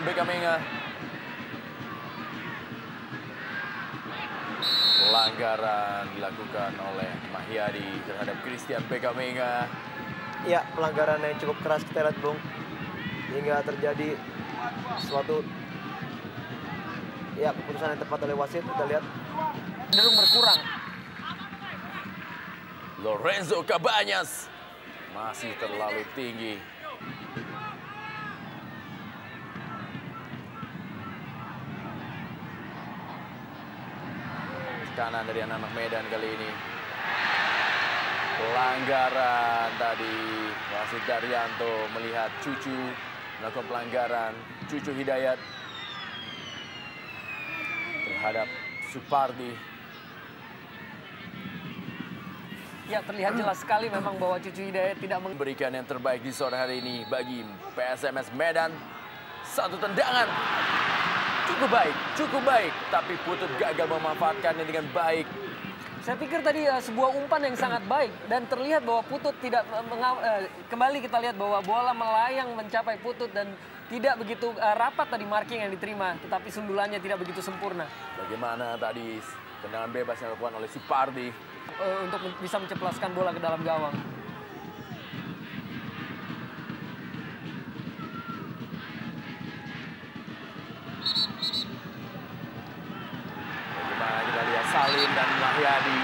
Bekamenga. Pelanggaran dilakukan oleh Mahyadi terhadap Christian Bekamenga. Ya, pelanggaran yang cukup keras kita lihat, Bung. Hingga terjadi suatu keputusan yang tepat oleh wasit. Kita lihat cenderung berkurang. Lorenzo Cabañas masih terlalu tinggi. Kanan dari anak-anak Medan kali ini. Pelanggaran tadi. Wasit Daryanto melihat Cucu melakukan pelanggaran. Cucu Hidayat terhadap Supardi. Ya, terlihat jelas sekali memang bahwa Cucu Hidayat tidak memberikan yang terbaik di sore hari ini bagi PSMS Medan. Satu tendangan. Cukup baik. Tapi Putut gagal memanfaatkannya dengan baik. Saya pikir tadi sebuah umpan yang sangat baik. Dan terlihat bahwa Putut tidak kembali kita lihat bahwa bola melayang mencapai Putut. Dan tidak begitu rapat tadi marking yang diterima. Tetapi sundulannya tidak begitu sempurna. Bagaimana tadi tendangan bebas yang dilakukan oleh Supardi. Untuk bisa menceplaskan bola ke dalam gawang. Bagaimana kita lihat Salim dan Mahyadi.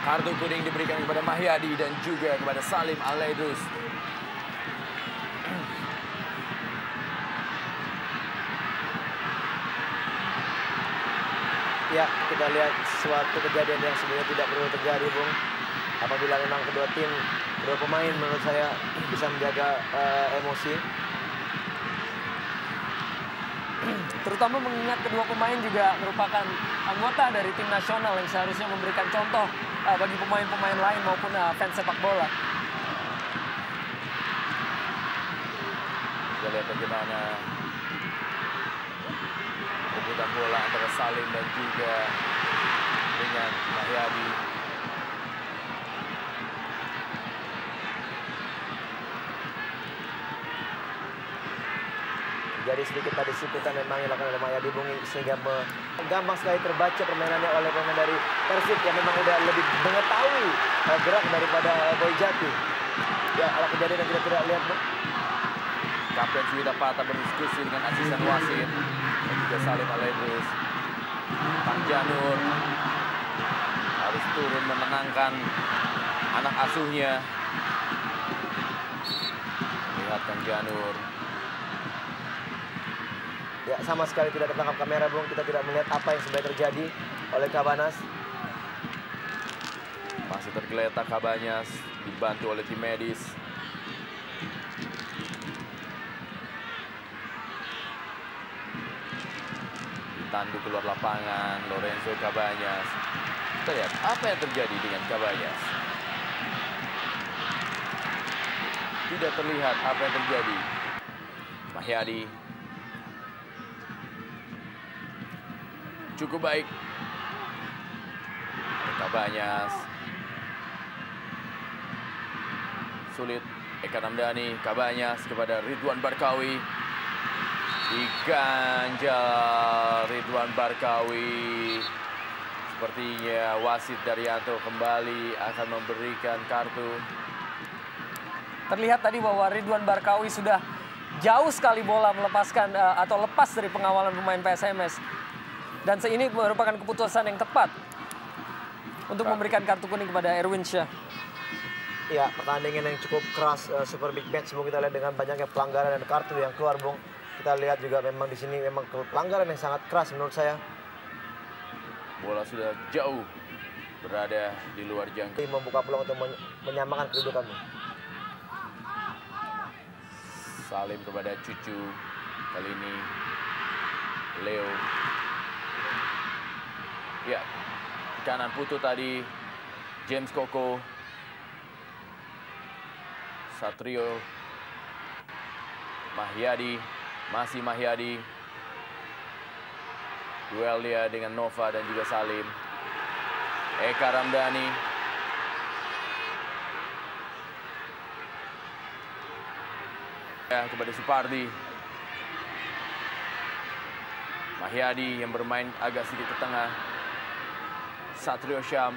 Kartu kuning diberikan kepada Mahyadi dan juga kepada Salim Al-Aidrus. ya, kita lihat suatu kejadian yang sebenarnya tidak perlu terjadi, Bung. Apabila memang kedua pemain menurut saya bisa menjaga emosi. Terutama mengingat kedua pemain juga merupakan anggota dari tim nasional yang seharusnya memberikan contoh bagi pemain-pemain lain maupun fans sepak bola. Kita lihat bagaimana rebutan bola antara Salim dan juga dengan Mahyadi. Jadi sedikit tadi siputan memang dilakukan oleh Mahyadi, Bung, sehingga gampang sekali terbaca permainannya oleh pemain dari Persib yang memang udah lebih mengetahui gerak daripada Boy Jati. Ya, ala kejadian yang kita tidak lihat, Bung. Kapten Suwita Pata berdiskusi dengan asisten wasit dan juga Salim Al-Aidrus. Kang Janur harus turun menenangkan anak asuhnya. Lihat Kang Janur. Ya, sama sekali tidak tertangkap kamera, Bung. Kita tidak melihat apa yang sebenarnya terjadi oleh Cabañas. Masih tergeletak Cabañas, dibantu oleh tim medis. Ditandu keluar lapangan Lorenzo Cabañas. Kita lihat apa yang terjadi dengan Cabañas. Tidak terlihat apa yang terjadi. Mahyadi. Cukup baik. Cabañas. Sulit. Eka Ramdhani. Cabañas kepada Ridwan Barkawi. Diganjal Ridwan Barkawi. Sepertinya wasit Daryanto kembali akan memberikan kartu. Terlihat tadi bahwa Ridwan Barkawi sudah jauh sekali bola melepaskan atau lepas dari pengawalan pemain PSMS. Dan ini merupakan keputusan yang tepat untuk memberikan kartu kuning kepada Erwin Syah. Ya, pertandingan yang cukup keras, super big match, Bung. Kita lihat dengan banyaknya pelanggaran dan kartu yang keluar, Bung. Kita lihat juga memang di sini memang pelanggaran yang sangat keras menurut saya. Bola sudah jauh berada di luar jangkauan. Membuka peluang untuk menyamakan kedudukan, Bung. Salim kepada Cucu. Kali ini Leo. Ya, kanan Putu tadi James Koko. Satrio. Mahyadi. Masih Mahyadi. Duel dia dengan Nova dan juga Salim. Eka Ramdhani. Ya, kepada Supardi. Mahyadi yang bermain agak sedikit ke tengah. Satrio Syam.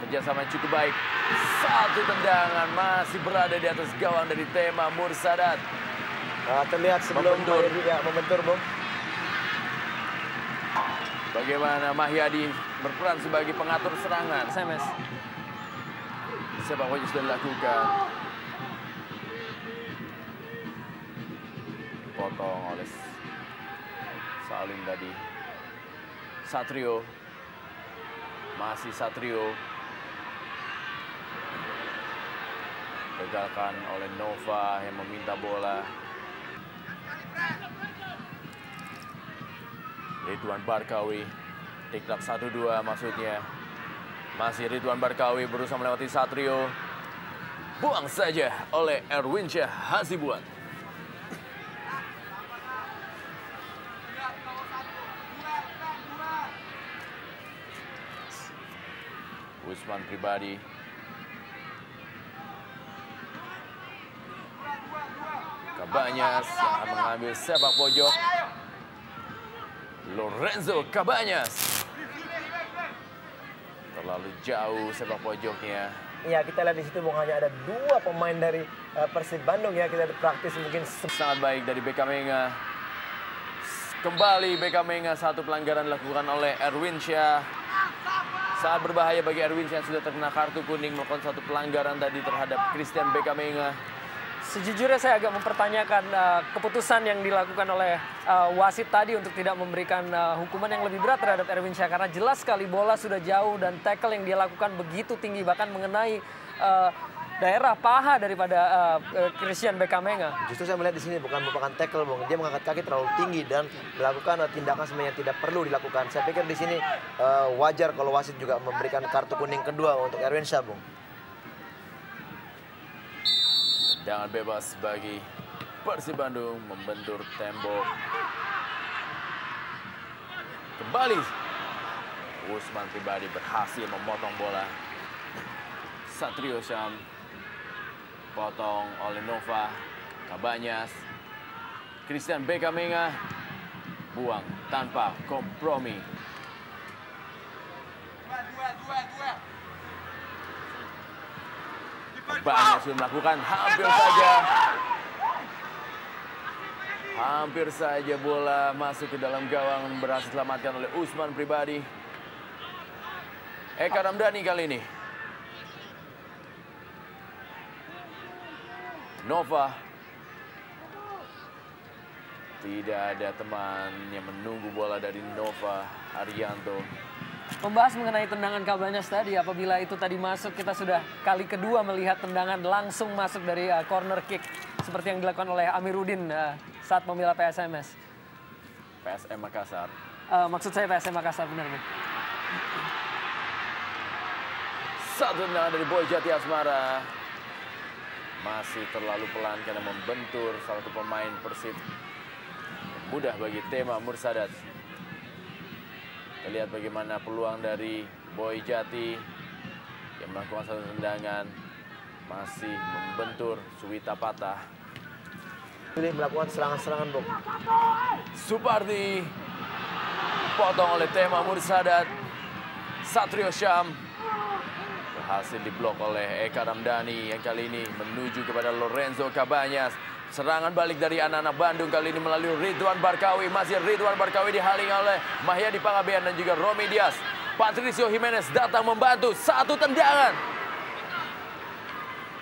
Kerjasama cukup baik. Satu tendangan masih berada di atas gawang dari Tema Mursadat. Terlihat sebelum membentur, Bung. Bagaimana Mahyadi berperan sebagai pengatur serangan. SMS. Sepak bola sudah dilakukan. Potong oleh Salim tadi. Satrio. Masih Satrio. Gagalkan oleh Nova yang meminta bola. Ridwan Barkawi. Diklat 1-2 maksudnya. Masih Ridwan Barkawi berusaha melewati Satrio. Buang saja oleh Erwinsyah Hasibuan. Usman Pribadi. Cabanyas yang akan mengambil sepak pojok. Lorenzo Cabanyas. Terlalu jauh sepak pojoknya. Ya, kita lihat di situ, Bung, hanya ada 2 pemain dari Persib Bandung ya. Kita praktis mungkin Sangat baik dari BK Menga. Kembali BK Menga, satu pelanggaran dilakukan oleh Erwinsyah. Sangat berbahaya bagi Erwinsyah yang sudah terkena kartu kuning melakukan satu pelanggaran tadi terhadap Christian BK Menga. Sejujurnya saya agak mempertanyakan keputusan yang dilakukan oleh wasit tadi untuk tidak memberikan hukuman yang lebih berat terhadap Erwinsyah. Karena jelas sekali bola sudah jauh dan tackle yang dia lakukan begitu tinggi. Bahkan mengenai daerah paha daripada Christian Bekamenga. Justru saya melihat di sini bukan merupakan tackle, Bung. Dia mengangkat kaki terlalu tinggi dan melakukan tindakan sebenarnya yang tidak perlu dilakukan. Saya pikir di sini wajar kalau wasit juga memberikan kartu kuning kedua untuk Erwinsyah, Bung. Tendangan bebas bagi Persib Bandung membentur tembok. Kembali. Usman Pribadi berhasil memotong bola. Satrio Syam. Potong oleh Nova. Cabanyas. Christian Bekamenga. Buang tanpa kompromi. Cabanyas sudah melakukan hampir saja bola masuk ke dalam gawang, berhasil diselamatkan oleh Usman Pribadi. Eka Ramdhani kali ini. Nova. Tidak ada teman yang menunggu bola dari Nova Arianto. Membahas mengenai tendangan Cabanyas tadi, apabila itu tadi masuk, kita sudah kali kedua melihat tendangan langsung masuk dari corner kick. Seperti yang dilakukan oleh Amiruddin saat membela PSMS. PSM Makassar. Maksud saya PSM Makassar, benar, Bu. Satu tendangan dari Boy Jati Asmara. Masih terlalu pelan karena membentur salah satu pemain Persib. Mudah bagi Tema Mursadat. Kita lihat bagaimana peluang dari Boy Jati yang melakukan satu tendangan. Masih membentur Suwita Patah. Ini melakukan serangan-serangan, Bung. Supardi. Potong oleh Tema Mursadat. Satrio Syam. Berhasil diblok oleh Eka Ramdhani yang kali ini menuju kepada Lorenzo Cabanyas. Serangan balik dari anak-anak Bandung kali ini melalui Ridwan Barkawi. Masih Ridwan Barkawi dihalangi oleh Mahyadi Pangabean dan juga Romy Dias. Patricio Jimenez datang membantu. Satu tendangan.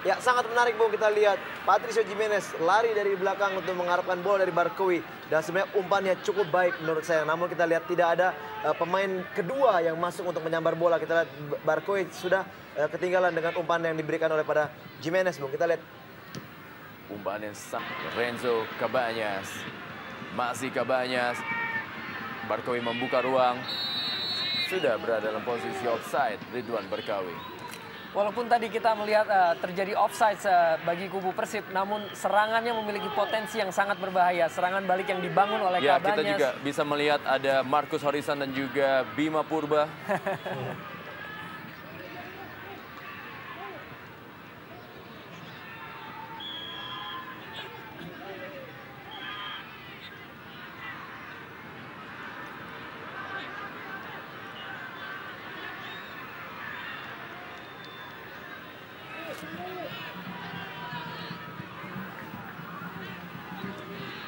Ya, sangat menarik, Bung. Kita lihat Patricio Jimenez lari dari belakang untuk mengharapkan bola dari Barkawi. Dan sebenarnya umpannya cukup baik menurut saya. Namun kita lihat tidak ada pemain kedua yang masuk untuk menyambar bola. Kita lihat Barkawi sudah ketinggalan dengan umpan yang diberikan oleh pada Jimenez, Bung. Kita lihat umpan yang sah. Lorenzo Cabanyas. Masih Cabanyas. Barkawi membuka ruang. Sudah berada dalam posisi offside Ridwan Barkawi. Walaupun tadi kita melihat terjadi offside bagi kubu Persib, namun serangannya memiliki potensi yang sangat berbahaya. Serangan balik yang dibangun oleh Cabanyas. Kita juga bisa melihat ada Marcus Horisan dan juga Bima Purba.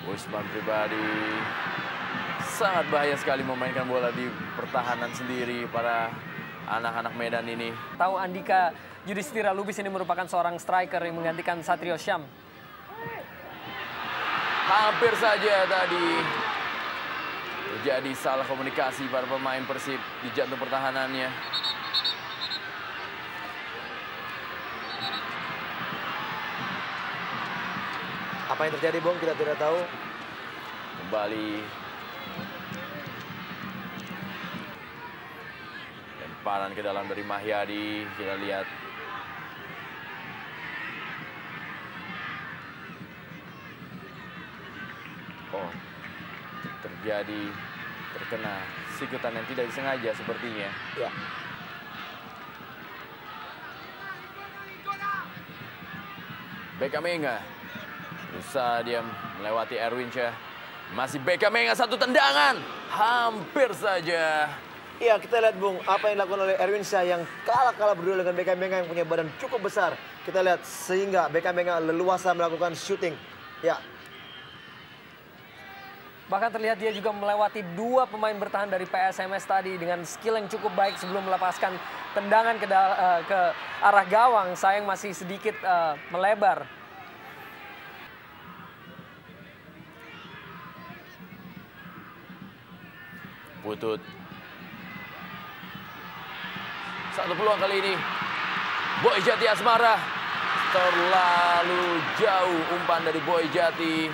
Usman Pribadi sangat bahaya sekali memainkan bola di pertahanan sendiri para anak-anak Medan ini. Tahu Andika Yudhistira Lubis ini merupakan seorang striker yang menggantikan Satrio Syam. Hampir saja tadi terjadi salah komunikasi para pemain Persib di jantung pertahanannya. Apa yang terjadi, Bung? Kita tidak tahu. Kembali lemparan ke dalam dari Mahyadi. Kita lihat terjadi terkena sikutan yang tidak disengaja sepertinya. Ya. Bekamenga berusaha dia melewati Erwin Syah. Masih Bekamenga, satu tendangan. Hampir saja. Iya, kita lihat, Bung, apa yang dilakukan oleh Erwin Syah yang kalah berduel dengan Bekamenga yang punya badan cukup besar. Kita lihat sehingga Bekamenga leluasa melakukan shooting. Ya. Bahkan terlihat dia juga melewati dua pemain bertahan dari PSMS tadi dengan skill yang cukup baik sebelum melepaskan tendangan ke arah gawang. Sayang masih sedikit melebar. Putut. Satu peluang kali ini. Boy Jati Asmara. Terlalu jauh umpan dari Boy Jati.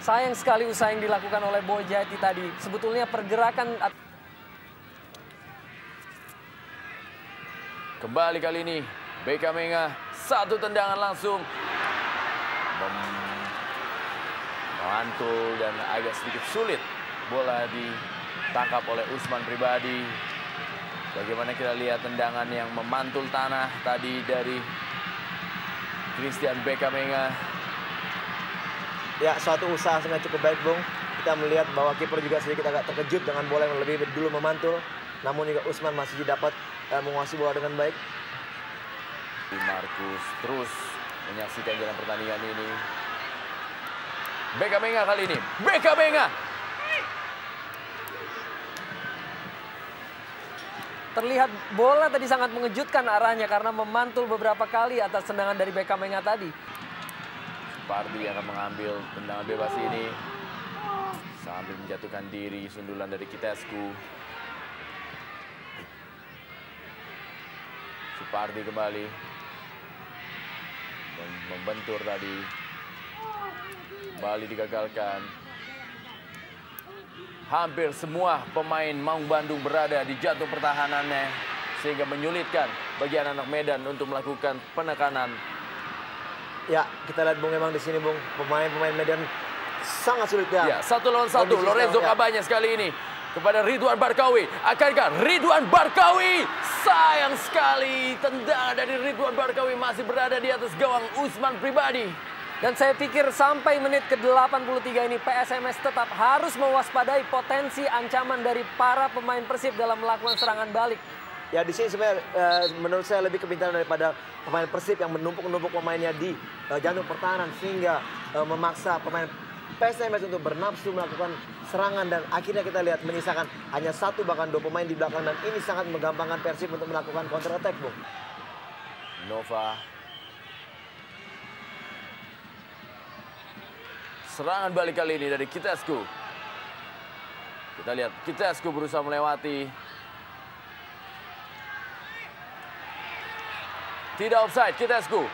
Sayang sekali usaha yang dilakukan oleh Boy Jati tadi. Sebetulnya pergerakan... Kembali kali ini. Bekamenga. Satu tendangan langsung. Mantul dan agak sedikit sulit. Bola ditangkap oleh Usman Pribadi. Bagaimana kita lihat tendangan yang memantul tanah tadi dari Christian Bekamenga. Ya, suatu usaha sangat cukup baik, Bung. Kita melihat bahwa kiper juga sedikit agak terkejut dengan bola yang lebih dulu memantul. Namun juga Usman masih dapat menguasai bola dengan baik. Markus terus menyaksikan jalan pertandingan ini. Bekamenga kali ini. Bekamenga. Terlihat bola tadi sangat mengejutkan arahnya karena memantul beberapa kali atas tendangan dari Bekamenga tadi. Supardi akan mengambil tendangan bebas ini sambil menjatuhkan diri. Sundulan dari Kitescu. Supardi kembali membentur tadi. Kembali digagalkan. Hampir semua pemain Maung Bandung berada di jantung pertahanannya sehingga menyulitkan bagi anak-anak Medan untuk melakukan penekanan. Ya, kita lihat, Bung, memang di sini, Bung, pemain-pemain Medan sangat sulit ya. Ya, 1 lawan 1. Lorenzo Cabañas kali ini kepada Ridwan Barkawi. Akankah Ridwan Barkawi? Sayang sekali tendangan dari Ridwan Barkawi masih berada di atas gawang Usman Pribadi. Dan saya pikir sampai menit ke-83 ini PSMS tetap harus mewaspadai potensi ancaman dari para pemain Persib dalam melakukan serangan balik. Ya, di sini sebenarnya menurut saya lebih kepintaran daripada pemain Persib yang menumpuk-numpuk pemainnya di jantung pertahanan sehingga memaksa pemain PSMS untuk bernafsu melakukan serangan dan akhirnya kita lihat menyisakan hanya 1 bahkan 2 pemain di belakang dan ini sangat menggampangkan Persib untuk melakukan counter attack, Bung. Nova. Serangan balik kali ini dari Kitescu. Kita lihat Kitescu berusaha melewati. Tidak offside Kitescu.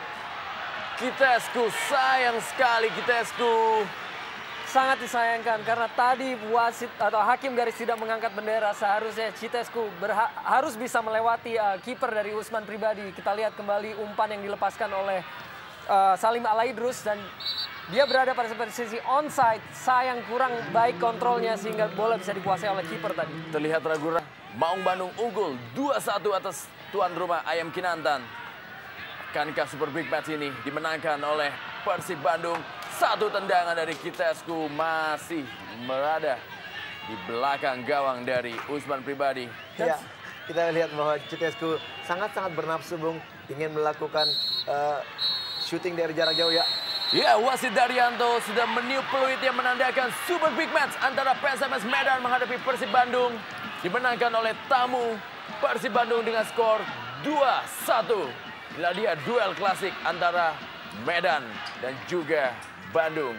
Kitescu, sayang sekali Kitescu. Sangat disayangkan karena tadi wasit atau hakim garis tidak mengangkat bendera. Seharusnya Kitescu harus bisa melewati kiper dari Usman Pribadi. Kita lihat kembali umpan yang dilepaskan oleh Salim Alaidrus dan dia berada pada posisi onside. Sayang kurang baik kontrolnya sehingga bola bisa dikuasai oleh kiper tadi. Terlihat ragu-ragu. Maung Bandung unggul 2-1 atas tuan rumah Ayam Kinantan. Akankah Super Big Match ini dimenangkan oleh Persib Bandung? 1 tendangan dari Kitescu masih berada di belakang gawang dari Usman Pribadi. Ya, kita lihat bahwa Kitescu sangat-sangat bernafsu, Bung, ingin melakukan shooting dari jarak jauh ya. Ya, wasit Daryanto sudah meniup peluit yang menandakan super big match antara PSMS Medan menghadapi Persib Bandung. Dimenangkan oleh tamu Persib Bandung dengan skor 2-1. Inilah dia duel klasik antara Medan dan juga Bandung.